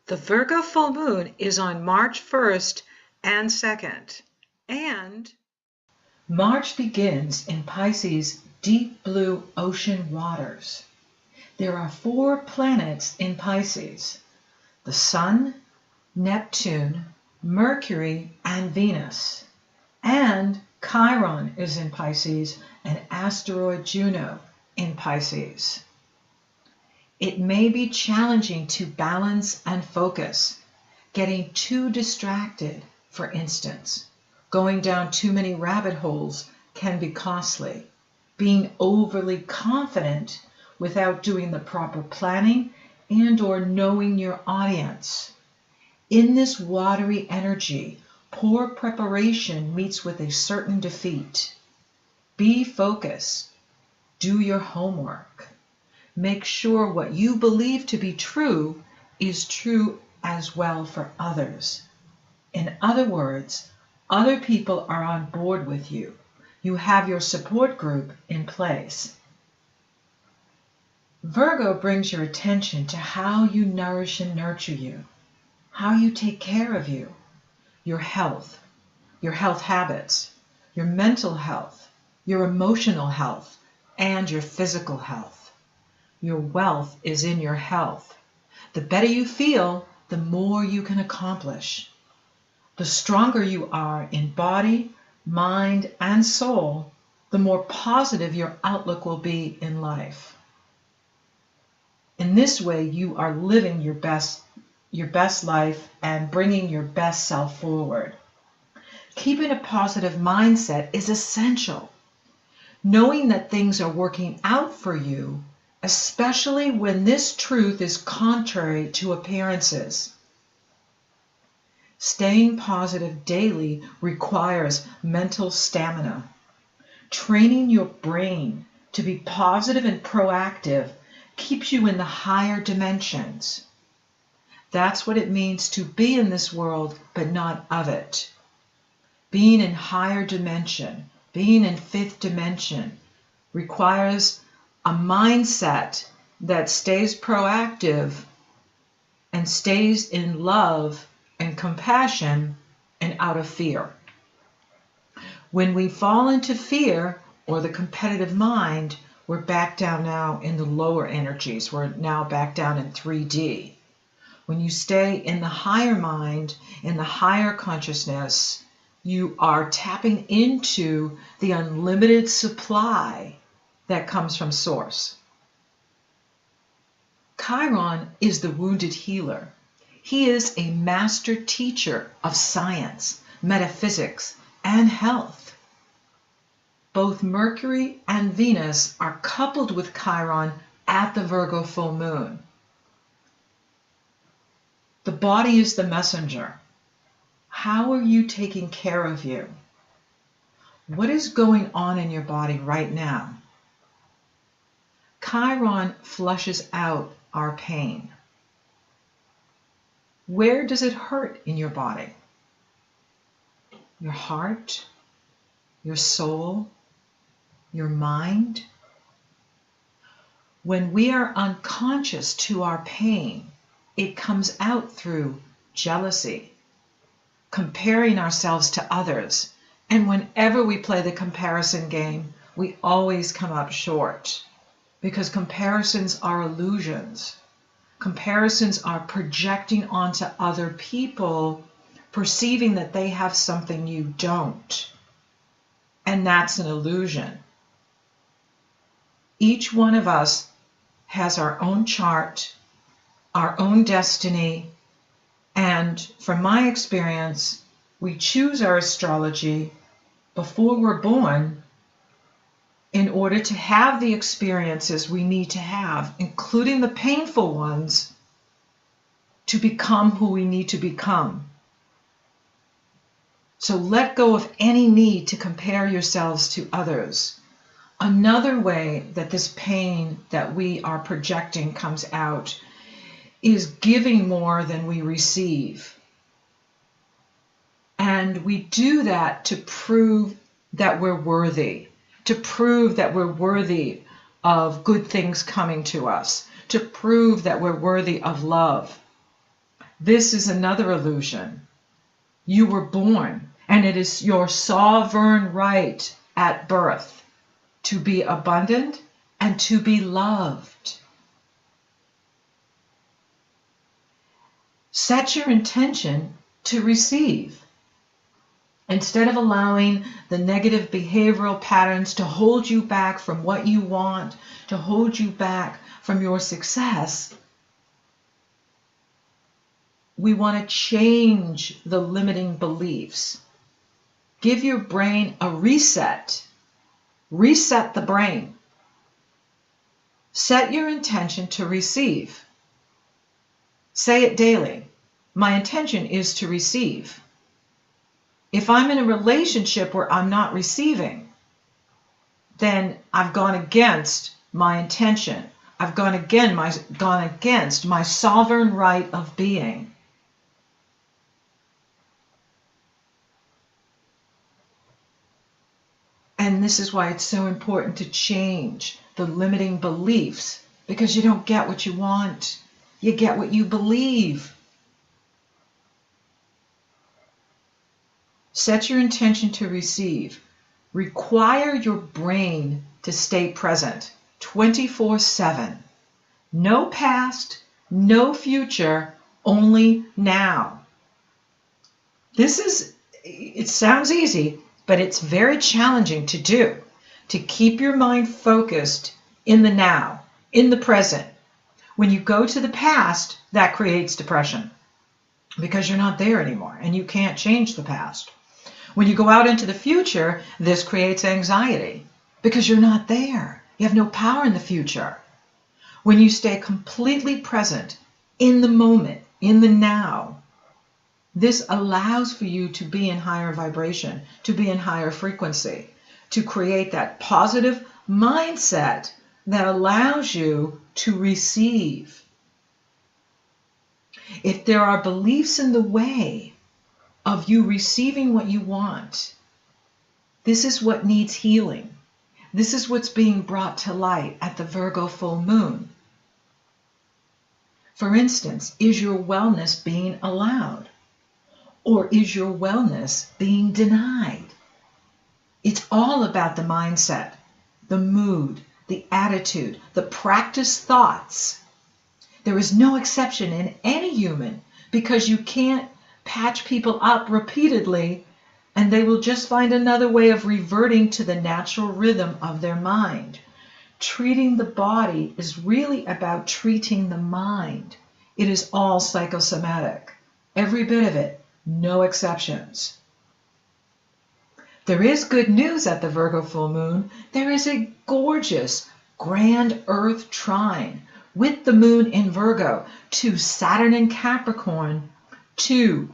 The Virgo full moon is on March 1st and 2nd, and March begins in Pisces' deep blue ocean waters. There are 4 planets in Pisces: the Sun, Neptune, Mercury, and Venus. And Chiron is in Pisces and asteroid Juno in Pisces. It may be challenging to balance and focus. Getting too distracted, for instance. Going down too many rabbit holes can be costly. Being overly confident without doing the proper planning and/or knowing your audience. In this watery energy, poor preparation meets with a certain defeat. Be focused. Do your homework. Make sure what you believe to be true is true as well for others. In other words, other people are on board with you. You have your support group in place. Virgo brings your attention to how you nourish and nurture you, how you take care of you, your health habits, your mental health, your emotional health, and your physical health. Your wealth is in your health. The better you feel, the more you can accomplish. The stronger you are in body, mind, and soul, the more positive your outlook will be in life. In this way, you are living your best life and bringing your best self forward. Keeping a positive mindset is essential. Knowing that things are working out for you, especially when this truth is contrary to appearances. Staying positive daily requires mental stamina. Training your brain to be positive and proactive keeps you in the higher dimensions. That's what it means to be in this world, but not of it. Being in higher dimension, being in 5th dimension, requires a mindset that stays proactive and stays in love and compassion and out of fear. When we fall into fear or the competitive mind, we're back down now in the lower energies. We're now back down in 3D. When you stay in the higher mind, in the higher consciousness, you are tapping into the unlimited supply that comes from Source. Chiron is the wounded healer. He is a master teacher of science, metaphysics, and health. Both Mercury and Venus are coupled with Chiron at the Virgo full moon. The body is the messenger. How are you taking care of you? What is going on in your body right now? Chiron flushes out our pain. Where does it hurt in your body? Your heart, your soul, your mind? When we are unconscious to our pain, it comes out through jealousy, comparing ourselves to others, and whenever we play the comparison game, we always come up short. Because comparisons are illusions. Comparisons are projecting onto other people, perceiving that they have something you don't. And that's an illusion. Each one of us has our own chart, our own destiny, and from my experience, we choose our astrology before we're born in order to have the experiences we need to have, including the painful ones, to become who we need to become. So let go of any need to compare yourselves to others. Another way that this pain that we are projecting comes out is giving more than we receive. And we do that to prove that we're worthy. To prove that we're worthy of good things coming to us, to prove that we're worthy of love. This is another illusion. You were born, and it is your sovereign right at birth to be abundant and to be loved. Set your intention to receive. Instead of allowing the negative behavioral patterns to hold you back from what you want, to hold you back from your success, we want to change the limiting beliefs. Give your brain a reset. Reset the brain. Set your intention to receive. Say it daily. My intention is to receive. If I'm in a relationship where I'm not receiving, then I've gone against my intention. I've gone against my sovereign right of being. And this is why it's so important to change the limiting beliefs, because you don't get what you want. You get what you believe. Set your intention to receive. Require your brain to stay present 24/7. No past, no future, only now. It sounds easy, but it's very challenging to do, to keep your mind focused in the now, in the present. When you go to the past, that creates depression because you're not there anymore and you can't change the past. When you go out into the future, this creates anxiety because you're not there. You have no power in the future. When you stay completely present in the moment, in the now, this allows for you to be in higher vibration, to be in higher frequency, to create that positive mindset that allows you to receive. If there are beliefs in the way of you receiving what you want, this is what needs healing. This is what's being brought to light at the Virgo full moon. For instance, is your wellness being allowed? Or is your wellness being denied? It's all about the mindset, the mood, the attitude, the practiced thoughts. There is no exception in any human, because you can't patch people up repeatedly and they will just find another way of reverting to the natural rhythm of their mind. Treating the body is really about treating the mind. It is all psychosomatic, every bit of it. No exceptions. There is good news at the Virgo full moon. There is a gorgeous, grand Earth trine with the moon in Virgo to Saturn in Capricorn, to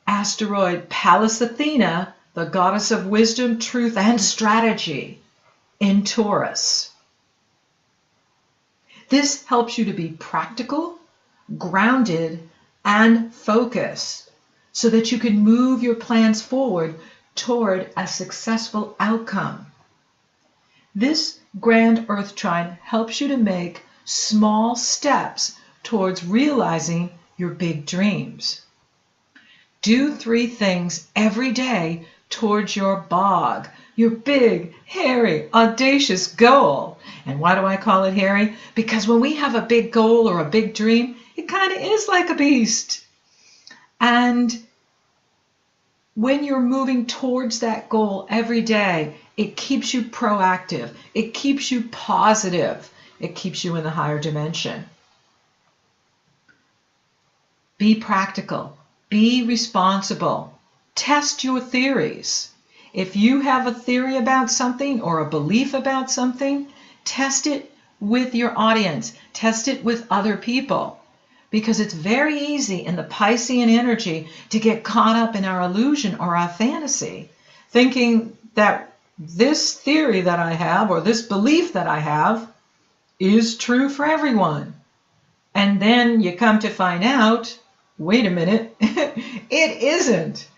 asteroid Pallas Athena, the goddess of wisdom, truth, and strategy, in Taurus. This helps you to be practical, grounded, and focused, so that you can move your plans forward toward a successful outcome. This grand Earth trine helps you to make small steps towards realizing your big dreams. Do 3 things every day towards your BOG, your big, hairy, audacious goal. And why do I call it hairy? Because when we have a big goal or a big dream, it kind of is like a beast. And when you're moving towards that goal every day, it keeps you proactive. It keeps you positive. It keeps you in the higher dimension. Be practical. Be responsible. Test your theories. If you have a theory about something or a belief about something, test it with your audience. Test it with other people. Because it's very easy in the Piscean energy to get caught up in our illusion or our fantasy, thinking that this theory that I have or this belief that I have is true for everyone. And then you come to find out, wait a minute, it isn't.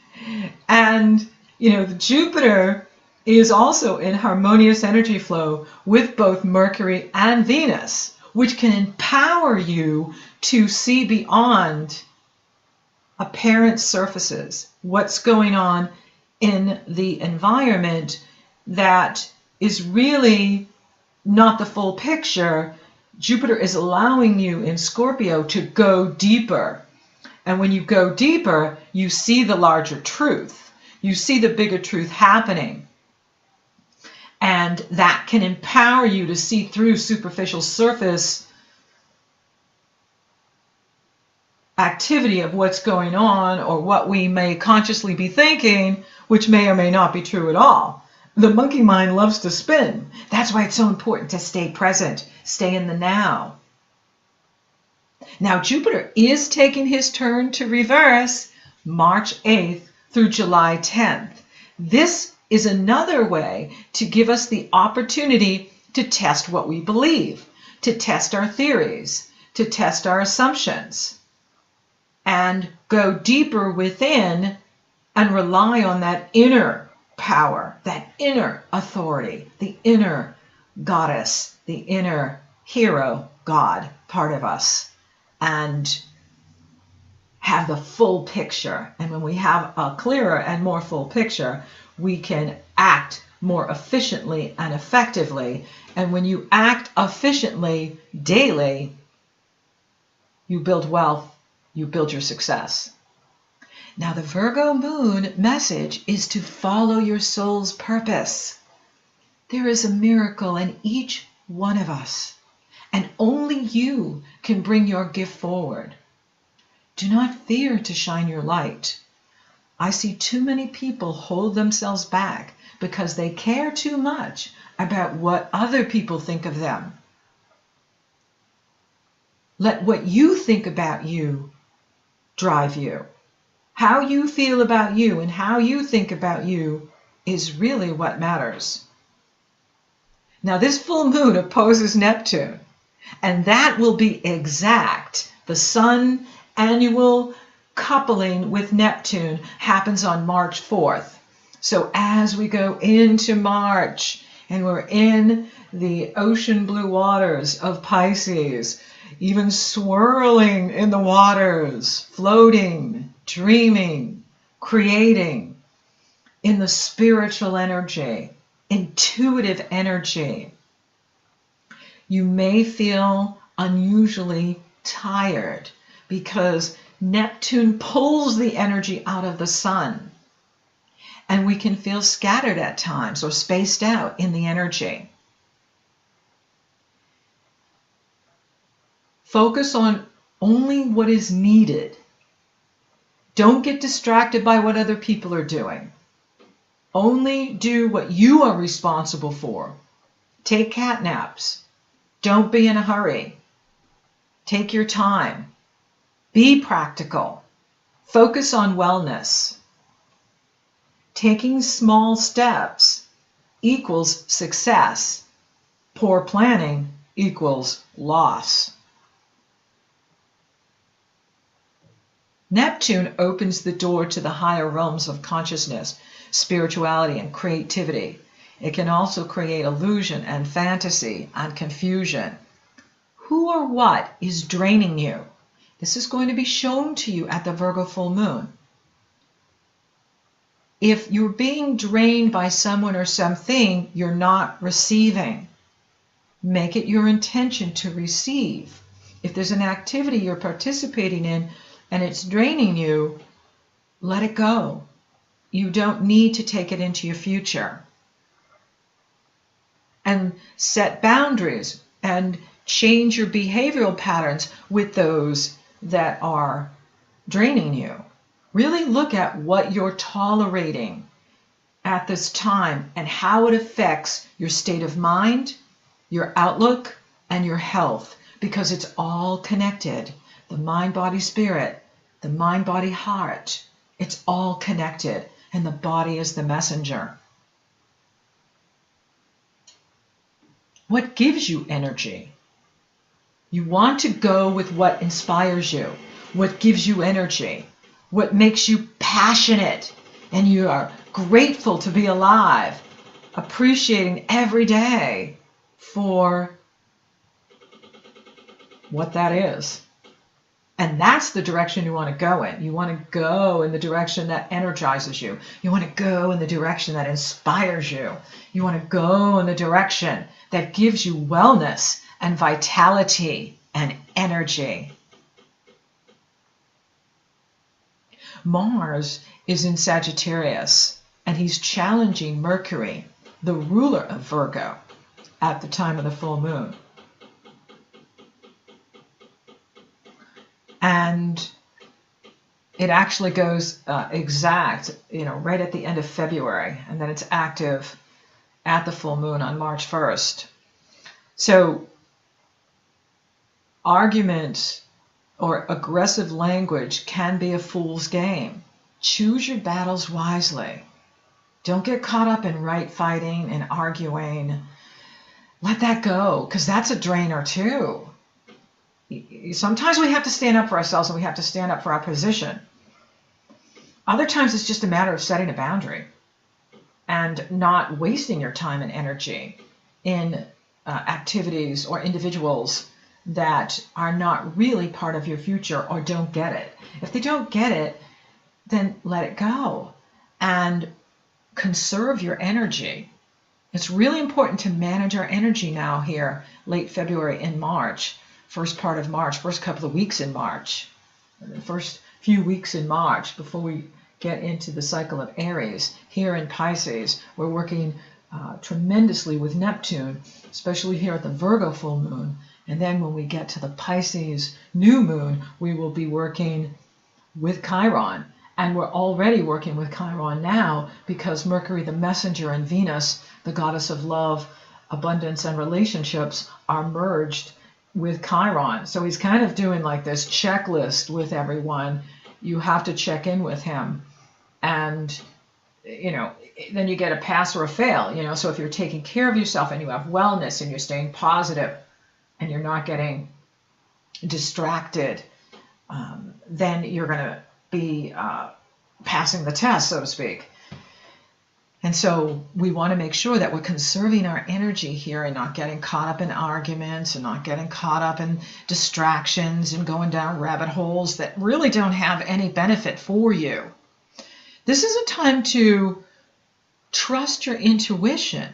And, Jupiter is also in harmonious energy flow with both Mercury and Venus, which can empower you to see beyond apparent surfaces, what's going on in the environment that is really not the full picture. Jupiter is allowing you in Scorpio to go deeper. And when you go deeper, you see the larger truth. You see the bigger truth happening. And that can empower you to see through superficial surface activity of what's going on, or what we may consciously be thinking, which may or may not be true at all. The monkey mind loves to spin. That's why it's so important to stay present, stay in the now. Now, Jupiter is taking his turn to reverse March 8th through July 10th. This is another way to give us the opportunity to test what we believe, to test our theories, to test our assumptions, and go deeper within and rely on that inner power, that inner authority, the inner goddess, the inner hero god part of us, and have the full picture. And when we have a clearer and more full picture, we can act more efficiently and effectively. And when you act efficiently daily, you build wealth, you build your success. Now, the Virgo moon message is to follow your soul's purpose. There is a miracle in each one of us, and only you can bring your gift forward. Do not fear to shine your light. I see too many people hold themselves back because they care too much about what other people think of them. Let what you think about you drive you. How you feel about you and how you think about you is really what matters. Now, this full moon opposes Neptune, and that will be exact. The Sun annual coupling with Neptune happens on March 4th. So as we go into March and we're in the ocean blue waters of Pisces, even swirling in the waters, floating, dreaming, creating, in the spiritual energy, intuitive energy, you may feel unusually tired because Neptune pulls the energy out of the Sun, and we can feel scattered at times or spaced out in the energy. Focus on only what is needed. Don't get distracted by what other people are doing. Only do what you are responsible for. Take cat naps. Don't be in a hurry. Take your time. Be practical. Focus on wellness. Taking small steps equals success. Poor planning equals loss. Neptune opens the door to the higher realms of consciousness, spirituality, and creativity. It can also create illusion and fantasy and confusion. Who or what is draining you? This is going to be shown to you at the Virgo full moon. If you're being drained by someone or something, you're not receiving. Make it your intention to receive. If there's an activity you're participating in and it's draining you, let it go. You don't need to take it into your future. And set boundaries and change your behavioral patterns with those that are draining you. Really look at what you're tolerating at this time and how it affects your state of mind, your outlook, and your health, because it's all connected. The mind, body, spirit, the mind, body, heart, it's all connected, and the body is the messenger. What gives you energy? You want to go with what inspires you, what gives you energy, what makes you passionate, and you are grateful to be alive, appreciating every day for what that is. And that's the direction you want to go in. You want to go in the direction that energizes you. You want to go in the direction that inspires you. You want to go in the direction that gives you wellness and vitality and energy. Mars is in Sagittarius, and he's challenging Mercury, the ruler of Virgo, at the time of the full moon. And it actually goes exact, right at the end of February, and then it's active at the full moon on March 1st. So argument or aggressive language can be a fool's game. Choose your battles wisely. Don't get caught up in right fighting and arguing. Let that go, because that's a drainer too. Sometimes we have to stand up for ourselves and we have to stand up for our position. Other times it's just a matter of setting a boundary and not wasting your time and energy in activities or individuals that are not really part of your future or don't get it. If they don't get it, then let it go and conserve your energy. It's really important to manage our energy now here, late February and March. First part of March, first couple of weeks in March, the first few weeks in March before we get into the cycle of Aries. Here in Pisces, we're working tremendously with Neptune, especially here at the Virgo full moon. And then when we get to the Pisces new moon, we will be working with Chiron. And we're already working with Chiron now because Mercury, the messenger, and Venus, the goddess of love, abundance, and relationships, are merged with Chiron. So he's kind of doing like this checklist with everyone. You have to check in with him. And, then you get a pass or a fail, So if you're taking care of yourself and you have wellness and you're staying positive and you're not getting distracted, then you're going to be passing the test, so to speak. And so we want to make sure that we're conserving our energy here and not getting caught up in arguments and not getting caught up in distractions and going down rabbit holes that really don't have any benefit for you. This is a time to trust your intuition.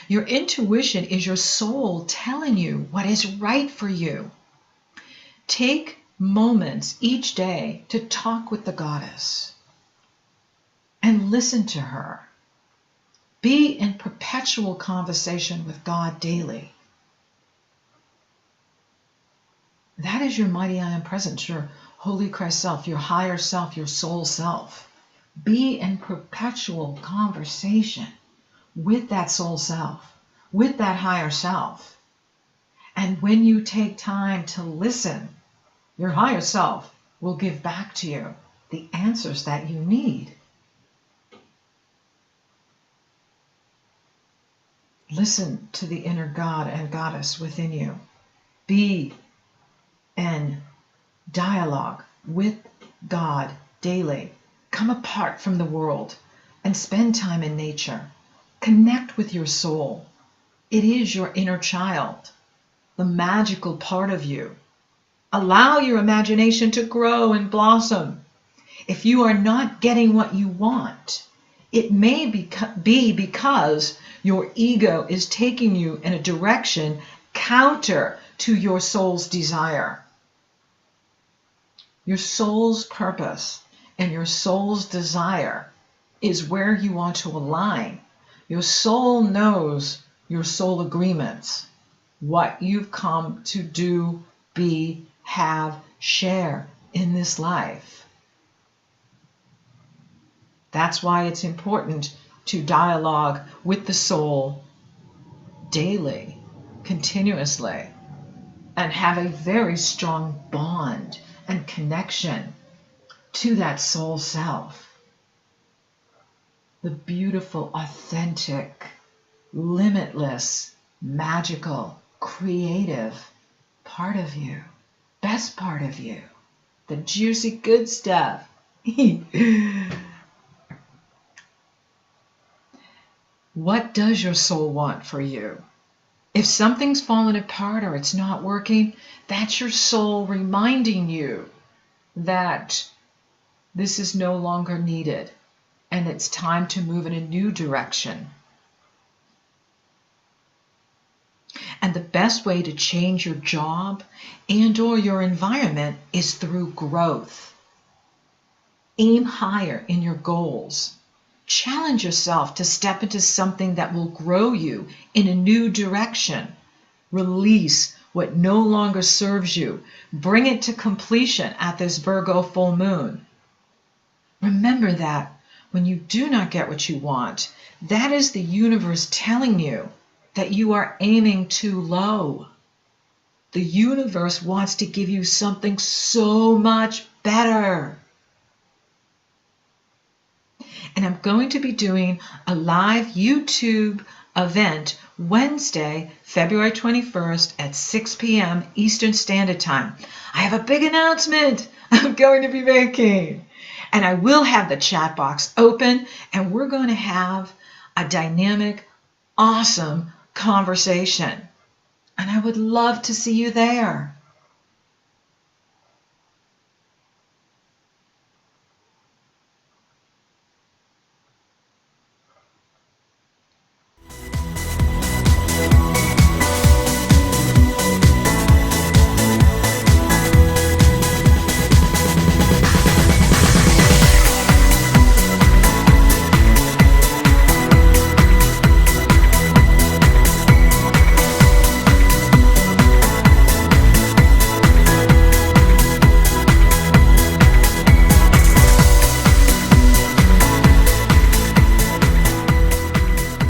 Your intuition is your soul telling you what is right for you. Take moments each day to talk with the goddess and listen to her. Be in perpetual conversation with God daily. That is your mighty I am presence, your holy Christ self, your higher self, your soul self. Be in perpetual conversation with that soul self, with that higher self. And when you take time to listen, your higher self will give back to you the answers that you need. Listen to the inner God and goddess within you. Be in dialogue with God daily. Come apart from the world and spend time in nature. Connect with your soul. It is your inner child, the magical part of you. Allow your imagination to grow and blossom. If you are not getting what you want, it may be because your ego is taking you in a direction counter to your soul's desire. Your soul's purpose and your soul's desire is where you want to align. Your soul knows your soul agreements, what you've come to do, be, have, share in this life. That's why it's important to dialogue with the soul daily, continuously, and have a very strong bond and connection to that soul self. The beautiful, authentic, limitless, magical, creative part of you, best part of you, the juicy good stuff. What does your soul want for you? If something's fallen apart or it's not working, that's your soul reminding you that this is no longer needed and it's time to move in a new direction. And the best way to change your job and or your environment is through growth. Aim higher in your goals. Challenge yourself to step into something that will grow you in a new direction. Release what no longer serves you. Bring it to completion at this Virgo full moon. Remember that when you do not get what you want, that is the universe telling you that you are aiming too low. The universe wants to give you something so much better. And I'm going to be doing a live YouTube event Wednesday, February 21st at 6 p.m. Eastern Standard Time. I have a big announcement I'm going to be making. And I will have the chat box open, and we're going to have a dynamic, awesome conversation. And I would love to see you there.